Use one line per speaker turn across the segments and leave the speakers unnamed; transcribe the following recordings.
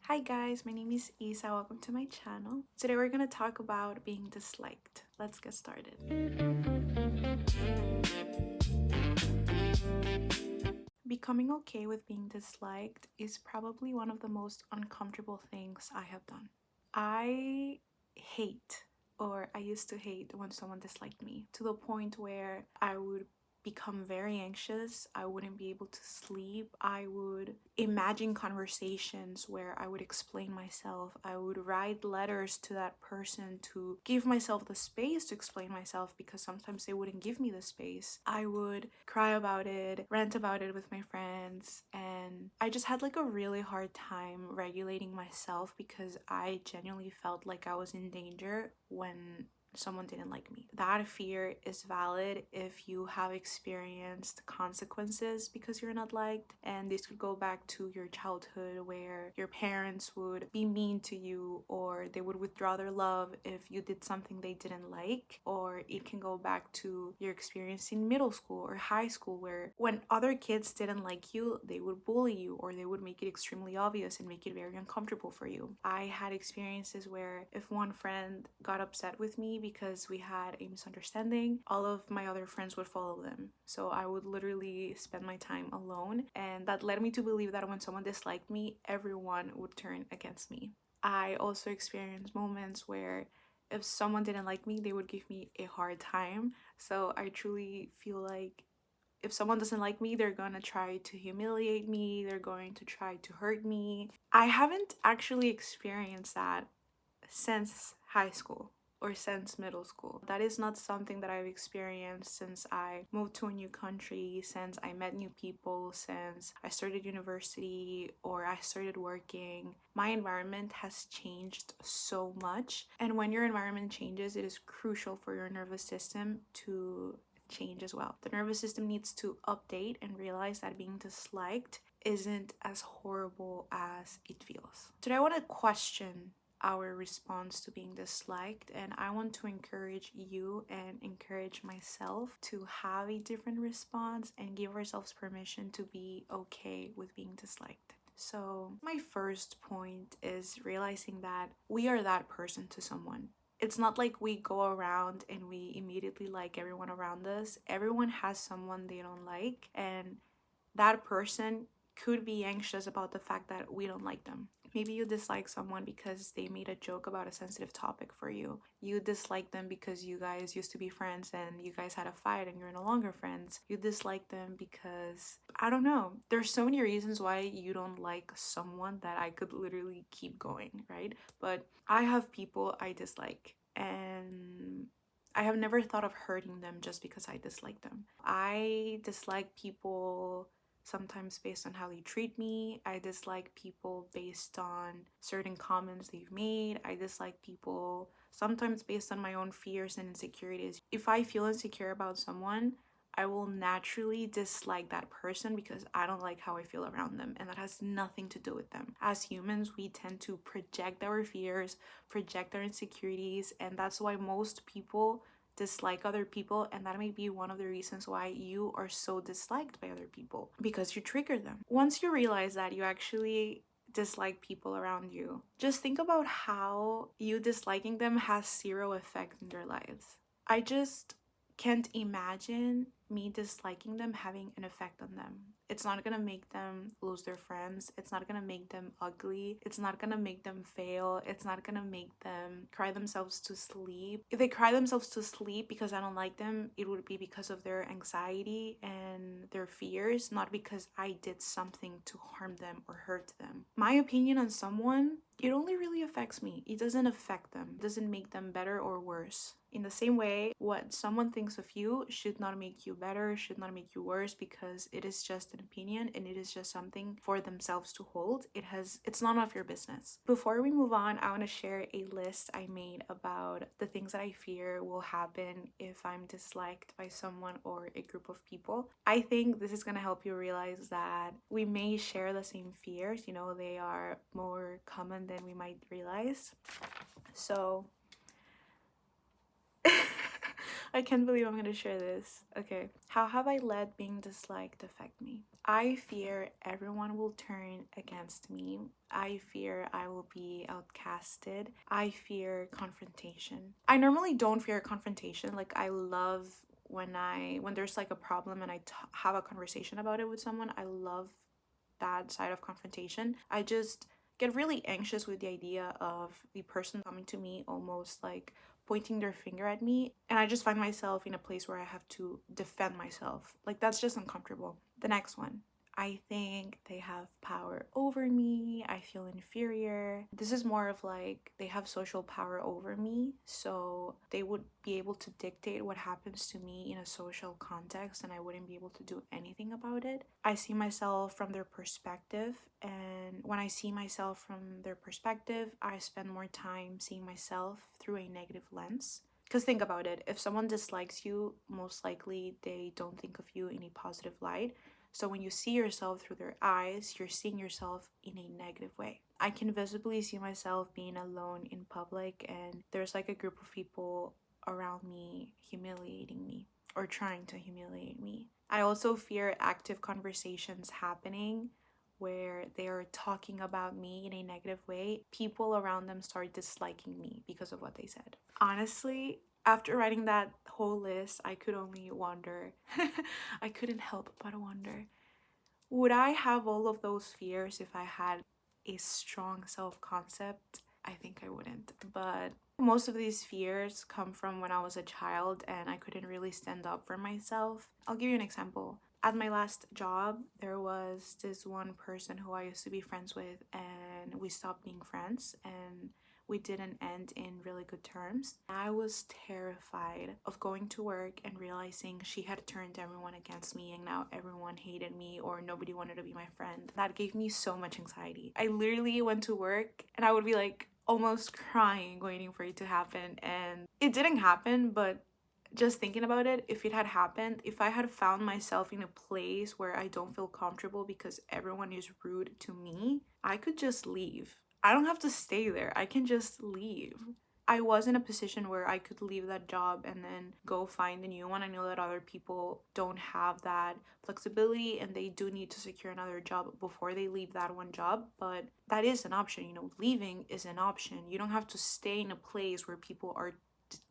Hi guys, my name is Isa. Welcome to my channel. Today we're going to talk about being disliked. Let's get started. Becoming okay with being disliked is probably one of the most uncomfortable things I have done. I hate, or I used to hate, when someone disliked me to the point where I would become very anxious. I wouldn't be able to sleep. I would imagine conversations where I would explain myself. I would write letters to that person to give myself the space to explain myself because sometimes they wouldn't give me the space. I would cry about it, rant about it with my friends, and I just had like a really hard time regulating myself because I genuinely felt like I was in danger when someone didn't like me. That fear is valid if you have experienced consequences because you're not liked, and this could go back to your childhood where your parents would be mean to you or they would withdraw their love if you did something they didn't like, or it can go back to your experience in middle school or high school where when other kids didn't like you, they would bully you or they would make it extremely obvious and make it very uncomfortable for you. I had experiences where if one friend got upset with me because we had a misunderstanding, all of my other friends would follow them. So I would literally spend my time alone, and that led me to believe that when someone disliked me, everyone would turn against me. I also experienced moments where if someone didn't like me, they would give me a hard time. So I truly feel like if someone doesn't like me, they're gonna try to humiliate me, they're going to try to hurt me. I haven't actually experienced that since high school or since middle school. That is not something that I've experienced since I moved to a new country, since I met new people, since I started university or I started working. My environment has changed so much, and when your environment changes, it is crucial for your nervous system to change as well. The nervous system needs to update and realize that being disliked isn't as horrible as it feels. Today I want to question our response to being disliked, and I want to encourage you and encourage myself to have a different response and give ourselves permission to be okay with being disliked. So my first point is realizing that we are that person to someone. It's not like we go around and we immediately like everyone around us. Everyone has someone they don't like, and that person could be anxious about the fact that we don't like them. Maybe you dislike someone because they made a joke about a sensitive topic for you. You dislike them because you guys used to be friends and you guys had a fight and you're no longer friends. You dislike them because, I don't know, there's so many reasons why you don't like someone that I could literally keep going, right? But I have people I dislike, and I have never thought of hurting them just because I dislike them. I dislike people sometimes based on how they treat me. I dislike people based on certain comments they've made. I dislike people sometimes based on my own fears and insecurities. If I feel insecure about someone, I will naturally dislike that person because I don't like how I feel around them, and that has nothing to do with them. As humans, we tend to project our fears, project our insecurities, and that's why most people dislike other people, and that may be one of the reasons why you are so disliked by other people, because you trigger them. Once you realize that you actually dislike people around you, just think about how you disliking them has zero effect in their lives. I just can't imagine me disliking them having an effect on them. It's not gonna make them lose their friends. It's not gonna make them ugly. It's not gonna make them fail. It's not gonna make them cry themselves to sleep. If they cry themselves to sleep because I don't like them, it would be because of their anxiety and their fears, not because I did something to harm them or hurt them. My opinion on someone, it only really affects me. It doesn't affect them. It doesn't make them better or worse. In the same way, what someone thinks of you should not make you better, should not make you worse, because it is just an opinion and it is just something for themselves to hold. It's none of your business. Before we move on, I want to share a list I made about the things that I fear will happen if I'm disliked by someone or a group of people. I think this is going to help you realize that we may share the same fears, they are more common than we might realize. So I can't believe I'm gonna share this. Okay. How have I let being disliked affect me? I fear everyone will turn against me. I fear I will be outcasted. I fear confrontation. I normally don't fear confrontation. Like, I love when there's like a problem and have a conversation about it with someone. I love that side of confrontation. I just get really anxious with the idea of the person coming to me almost like pointing their finger at me, and I just find myself in a place where I have to defend myself. Like, that's just uncomfortable. The next one, I think they have power over me. I feel inferior. This is more of like they have social power over me, so they would be able to dictate what happens to me in a social context, and I wouldn't be able to do anything about it. I see myself from their perspective, and when I see myself from their perspective, I spend more time seeing myself through a negative lens. Because think about it, if someone dislikes you, most likely they don't think of you in a positive light. So when you see yourself through their eyes, you're seeing yourself in a negative way. I can visibly see myself being alone in public, and there's like a group of people around me humiliating me or trying to humiliate me. I also fear active conversations happening where they are talking about me in a negative way. People around them start disliking me because of what they said. Honestly, after writing that whole list, I could only wonder. I couldn't help but wonder, would I have all of those fears if I had a strong self concept? I think I wouldn't. But most of these fears come from when I was a child and I couldn't really stand up for myself. I'll give you an example. At my last job, there was this one person who I used to be friends with, and we stopped being friends, and we didn't end in really good terms. I was terrified of going to work and realizing she had turned everyone against me and now everyone hated me or nobody wanted to be my friend. That gave me so much anxiety. I literally went to work and I would be like almost crying waiting for it to happen, and it didn't happen. But just thinking about it, if it had happened, if I had found myself in a place where I don't feel comfortable because everyone is rude to me, I could just leave. I don't have to stay there. I can just leave. I was in a position where I could leave that job and then go find a new one. I know that other people don't have that flexibility and they do need to secure another job before they leave that one job, but that is an option. Leaving is an option. You don't have to stay in a place where people are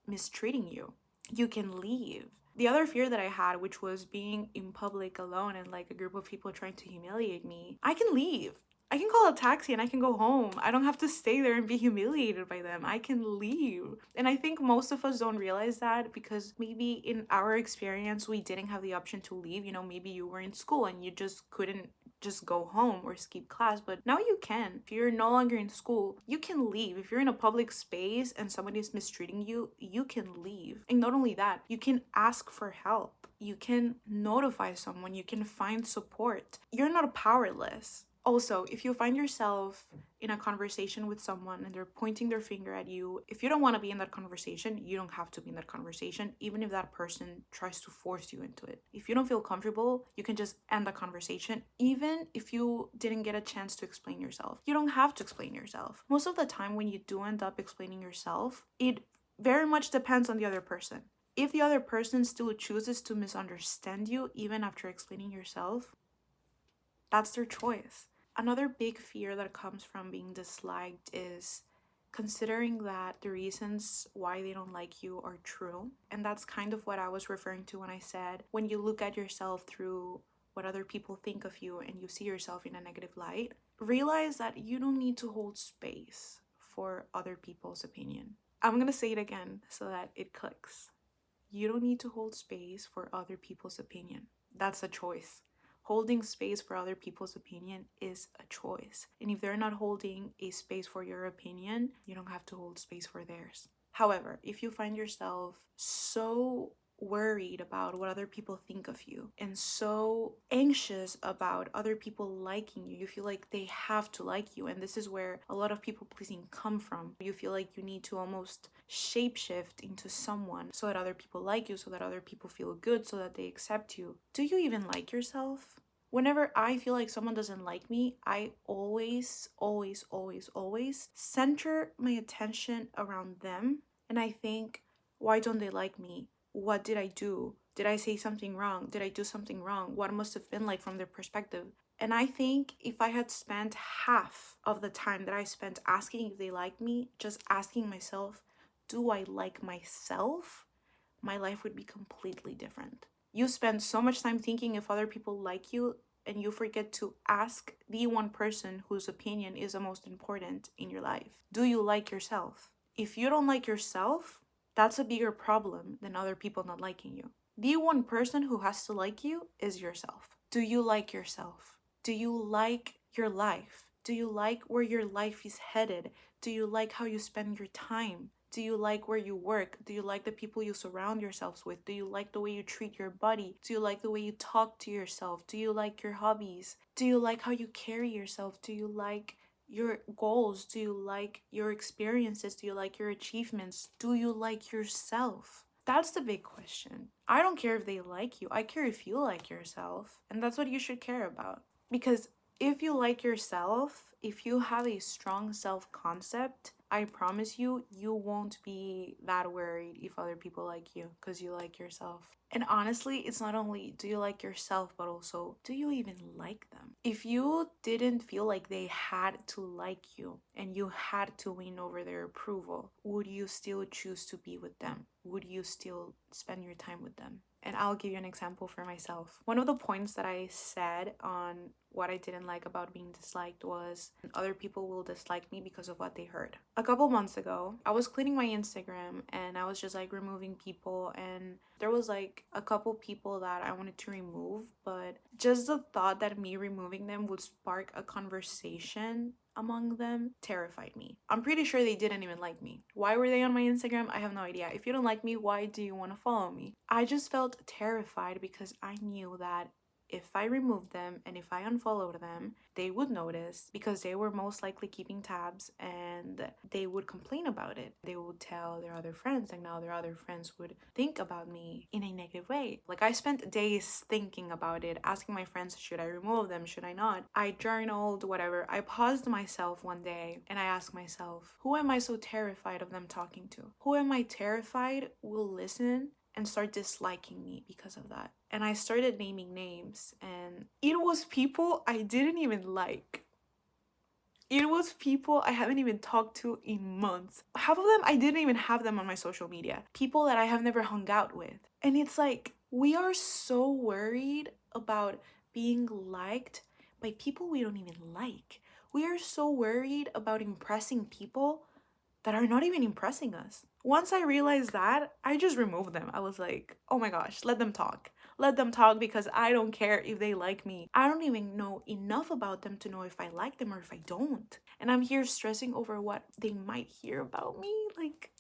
mistreating you. You can leave. The other fear that I had, which was being in public alone and like a group of people trying to humiliate me, I can leave. I can call a taxi and I can go home. I don't have to stay there and be humiliated by them. I can leave. And I think most of us don't realize that because maybe in our experience, we didn't have the option to leave. Maybe you were in school and you just couldn't just go home or skip class, but now you can. If you're no longer in school, you can leave. If you're in a public space and somebody is mistreating you, you can leave. And not only that, you can ask for help. You can notify someone, you can find support. You're not powerless. Also, if you find yourself in a conversation with someone and they're pointing their finger at you, if you don't want to be in that conversation, you don't have to be in that conversation, even if that person tries to force you into it. If you don't feel comfortable, you can just end the conversation, even if you didn't get a chance to explain yourself. You don't have to explain yourself. Most of the time, when you do end up explaining yourself, it very much depends on the other person. If the other person still chooses to misunderstand you, even after explaining yourself, that's their choice. Another big fear that comes from being disliked is considering that the reasons why they don't like you are true. And that's kind of what I was referring to when I said when you look at yourself through what other people think of you and you see yourself in a negative light, realize that you don't need to hold space for other people's opinion. I'm gonna say it again so that it clicks. You don't need to hold space for other people's opinion. That's a choice. Holding space for other people's opinion is a choice. And if they're not holding a space for your opinion, you don't have to hold space for theirs. However, if you find yourself so worried about what other people think of you and so anxious about other people liking you, you feel like they have to like you, and this is where a lot of people pleasing come from. You feel like you need to almost shapeshift into someone so that other people like you, so that other people feel good, so that they accept you. Do you even like yourself? Whenever I feel like someone doesn't like me, I always, always, always, always center my attention around them. And I think, why don't they like me? what did I do? Did I say something wrong? Did I do something wrong? What must have been like from their perspective? And I think if I had spent half of the time that I spent asking if they like me, just asking myself, do I like myself? My life would be completely different. You spend so much time thinking if other people like you, and you forget to ask the one person whose opinion is the most important in your life. Do you like yourself? If you don't like yourself, that's a bigger problem than other people not liking you. The one person who has to like you is yourself. Do you like yourself? Do you like your life? Do you like where your life is headed? Do you like how you spend your time? Do you like where you work? Do you like the people you surround yourselves with? Do you like the way you treat your body? Do you like the way you talk to yourself? Do you like your hobbies? Do you like how you carry yourself? Do you like your goals? Do you like your experiences? Do you like your achievements? Do you like yourself? That's the big question. I don't care if they like you. I care if you like yourself. And that's what you should care about. Because if you like yourself, if you have a strong self concept, I promise you, you won't be that worried if other people like you because you like yourself. And honestly, it's not only do you like yourself, but also do you even like them? If you didn't feel like they had to like you and you had to win over their approval, would you still choose to be with them? Would you still spend your time with them? And I'll give you an example for myself. One of the points that I said on what I didn't like about being disliked was other people will dislike me because of what they heard. A couple months ago, I was cleaning my Instagram and I was just like removing people, and there was like a couple people that I wanted to remove, but just the thought that me removing them would spark a conversation among them terrified me. I'm pretty sure they didn't even like me. Why were they on my Instagram? I have no idea. If you don't like me, why do you want to follow me? I just felt terrified because I knew that if I removed them and if I unfollowed them, they would notice because they were most likely keeping tabs and they would complain about it. They would tell their other friends, and now their other friends would think about me in a negative way. Like, I spent days thinking about it, asking my friends, should I remove them? Should I not? I journaled, whatever. I paused myself one day and I asked myself, who am I so terrified of them talking to? Who am I terrified will listen and start disliking me because of that? And I started naming names, and it was people I didn't even like. It was people I haven't even talked to in months. Half of them, I didn't even have them on my social media. People that I have never hung out with. And it's like, we are so worried about being liked by people we don't even like. We are so worried about impressing people that are not even impressing us. Once I realized that, I just removed them. I was like, oh my gosh, let them talk. Let them talk because I don't care if they like me. I don't even know enough about them to know if I like them or if I don't. And I'm here stressing over what they might hear about me. Like,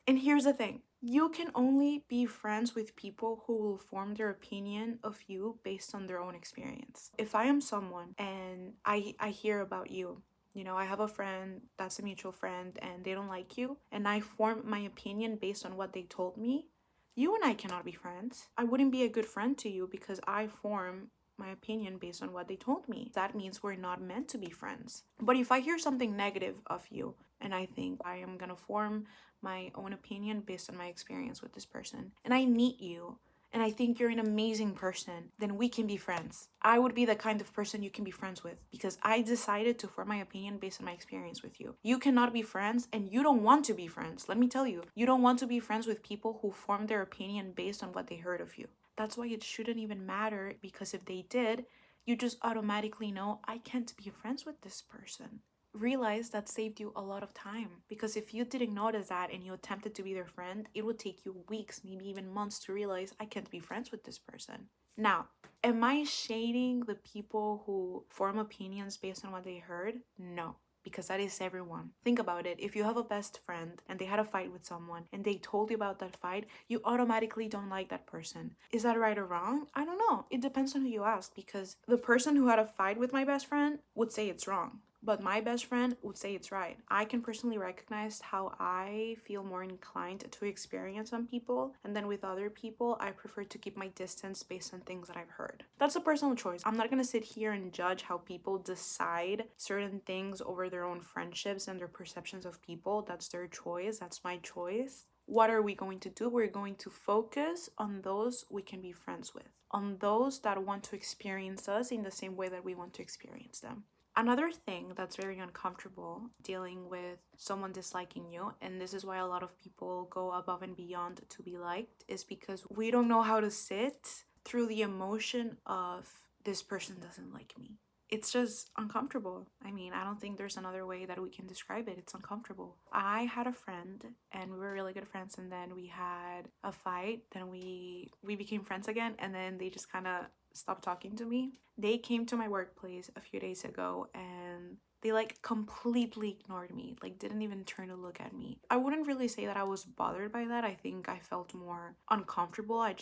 and here's the thing. You can only be friends with people who will form their opinion of you based on their own experience. If I am someone and I hear about you, you know, I have a friend that's a mutual friend and they don't like you, and I form my opinion based on what they told me, you and I cannot be friends. I wouldn't be a good friend to you because I form my opinion based on what they told me. That means we're not meant to be friends. But if I hear something negative of you and I think I am gonna form my own opinion based on my experience with this person, and I meet you and I think you're an amazing person, then we can be friends. I would be the kind of person you can be friends with because I decided to form my opinion based on my experience with you. You cannot be friends and you don't want to be friends. Let me tell you, you don't want to be friends with people who form their opinion based on what they heard of you. That's why it shouldn't even matter, because if they did, you just automatically know I can't be friends with this person. Realize that saved you a lot of time, because if you didn't notice that and you attempted to be their friend, it would take you weeks, maybe even months to realize I can't be friends with this person. Now, am I shading the people who form opinions based on what they heard? No, because that is everyone. Think about it. If you have a best friend and they had a fight with someone and they told you about that fight, you automatically don't like that person. Is that right or wrong? I don't know. It depends on who you ask, because the person who had a fight with my best friend would say it's wrong, but my best friend would say it's right. I can personally recognize how I feel more inclined to experience on people, and then with other people, I prefer to keep my distance based on things that I've heard. That's a personal choice. I'm not gonna sit here and judge how people decide certain things over their own friendships and their perceptions of people. That's their choice. That's my choice. what are we going to do? We're going to focus on those we can be friends with, on those that want to experience us in the same way that we want to experience them. Another thing that's very uncomfortable dealing with someone disliking you, and this is why a lot of people go above and beyond to be liked, is because we don't know how to sit through the emotion of this person doesn't like me. It's just uncomfortable. I mean, I don't think there's another way that we can describe it. It's uncomfortable. I had a friend and we were really good friends, and then we had a fight, then we became friends again, and then they just kind of stopped talking to me. They came to my workplace a few days ago and they like completely ignored me, like didn't even turn to look at me. I wouldn't really say that I was bothered by that. I think I felt more uncomfortable. It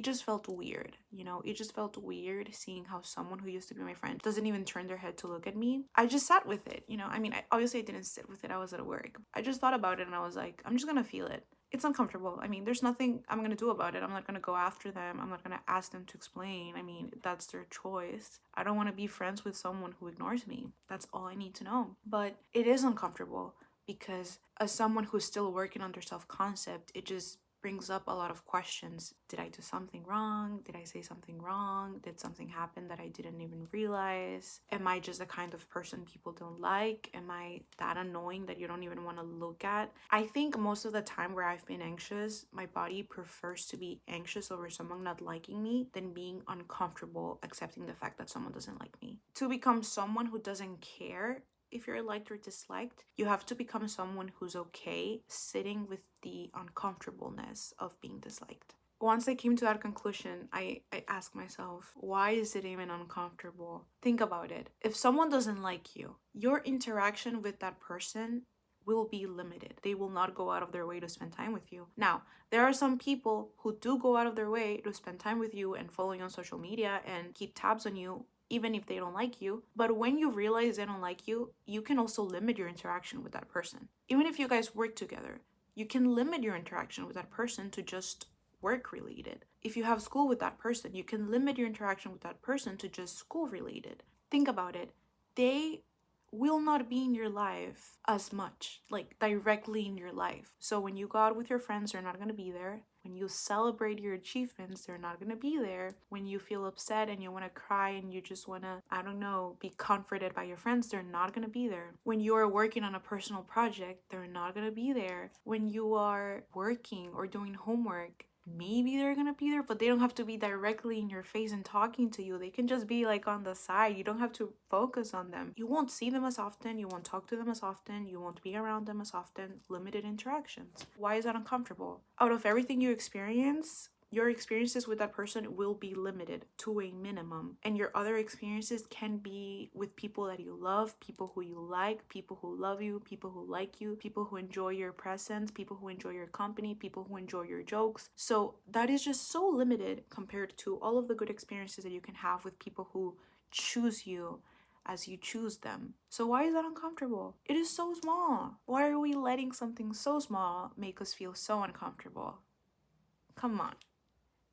just felt weird, you know? It just felt weird seeing how someone who used to be my friend doesn't even turn their head to look at me. I just sat with it, you know? I mean, obviously I didn't sit with it. I was at work. I just thought about it and I was like, I'm just gonna feel it. It's uncomfortable. I mean, there's nothing I'm gonna do about it. I'm not gonna go after them. I'm not gonna ask them to explain. I mean, that's their choice. I don't wanna be friends with someone who ignores me. That's all I need to know. But it is uncomfortable because as someone who's still working on their self-concept, it just brings up a lot of questions. Did I do something wrong? Did I say something wrong? Did something happen that I didn't even realize? Am I just the kind of person people don't like? Am I that annoying that you don't even want to look at? I think most of the time where I've been anxious, my body prefers to be anxious over someone not liking me than being uncomfortable accepting the fact that someone doesn't like me. To become someone who doesn't care if you're liked or disliked, you have to become someone who's okay sitting with the uncomfortableness of being disliked. Once I came to that conclusion, I asked myself, why is it even uncomfortable? Think about it. If someone doesn't like you, your interaction with that person will be limited. They will not go out of their way to spend time with you. Now, there are some people who do go out of their way to spend time with you and follow you on social media and keep tabs on you even if they don't like you. But when you realize they don't like you, you can also limit your interaction with that person. Even if you guys work together, you can limit your interaction with that person to just work related. If you have school with that person, you can limit your interaction with that person to just school related. Think about it. They will not be in your life as much, like directly in your life. So when you go out with your friends, they're not going to be there. When you celebrate your achievements, they're not going to be there. When you feel upset and you want to cry and you just want to, I don't know, be comforted by your friends, they're not going to be there. When you are working on a personal project, they're not going to be there. When you are working or doing homework, maybe they're gonna be there, but they don't have to be directly in your face and talking to you. They can just be like on the side. You don't have to focus on them. You won't see them as often, you won't talk to them as often, you won't be around them as often. Limited interactions. Why is that uncomfortable? Out of everything you experience, your experiences with that person will be limited to a minimum, and your other experiences can be with people that you love, people who you like, people who love you, people who like you, people who enjoy your presence, people who enjoy your company, people who enjoy your jokes. So that is just so limited compared to all of the good experiences that you can have with people who choose you as you choose them. So why is that uncomfortable? It is so small. Why are we letting something so small make us feel so uncomfortable? Come on.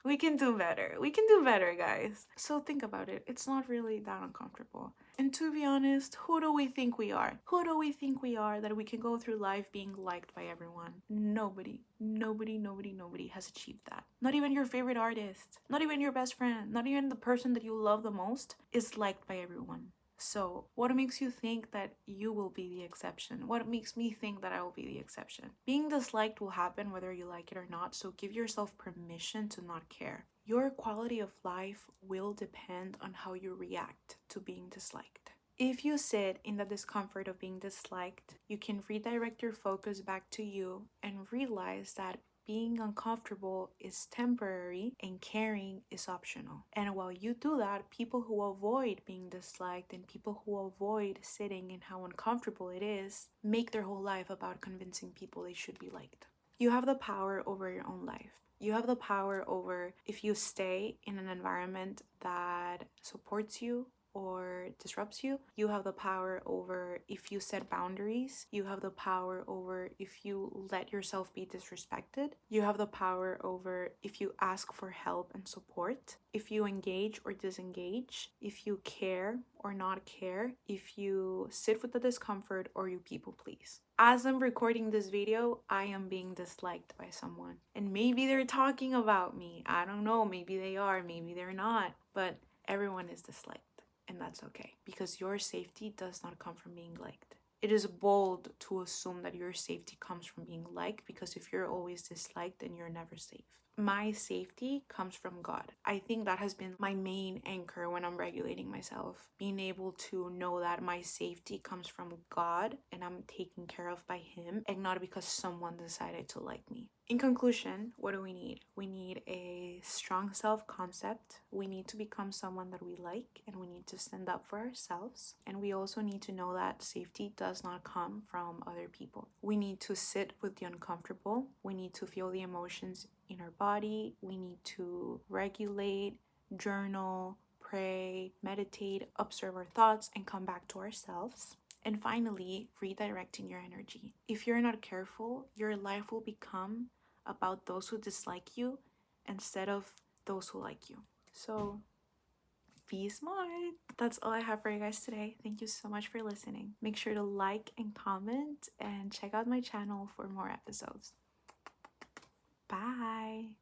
We can do better. We can do better, guys. So think about it. It's not really that uncomfortable. And to be honest, who do we think we are? Who do we think we are that we can go through life being liked by everyone? Nobody. Nobody has achieved that. Not even your favorite artist. Not even your best friend. Not even the person that you love the most is liked by everyone. So, what makes you think that you will be the exception? What makes me think that I will be the exception? Being disliked will happen whether you like it or not, so give yourself permission to not care. Your quality of life will depend on how you react to being disliked. If you sit in the discomfort of being disliked, you can redirect your focus back to you and realize that being uncomfortable is temporary and caring is optional. And while you do that, people who avoid being disliked and people who avoid sitting in how uncomfortable it is make their whole life about convincing people they should be liked. You have the power over your own life. You have the power over if you stay in an environment that supports you or disrupts you. You have the power over if you set boundaries. You have the power over if you let yourself be disrespected. You have the power over if you ask for help and support, if you engage or disengage, if you care or not care, if you sit with the discomfort or you people please. As I'm recording this video, I am being disliked by someone. And maybe they're talking about me. I don't know. Maybe they are, maybe they're not. But everyone is disliked. And that's okay, because your safety does not come from being liked. It is bold to assume that your safety comes from being liked, because if you're always disliked, then you're never safe. My safety comes from God. I think that has been my main anchor when I'm regulating myself. Being able to know that my safety comes from God and I'm taken care of by Him, and not because someone decided to like me. In conclusion, what do we need? We need a strong self-concept. We need to become someone that we like, and we need to stand up for ourselves. And we also need to know that safety does not come from other people. We need to sit with the uncomfortable. We need to feel the emotions in our body. We need to regulate, journal, pray, meditate, observe our thoughts, and come back to ourselves. And finally, redirecting your energy. If you're not careful, your life will become about those who dislike you instead of those who like you. So be smart. That's all I have for you guys today. Thank you so much for listening. Make sure to like and comment and check out my channel for more episodes. Bye.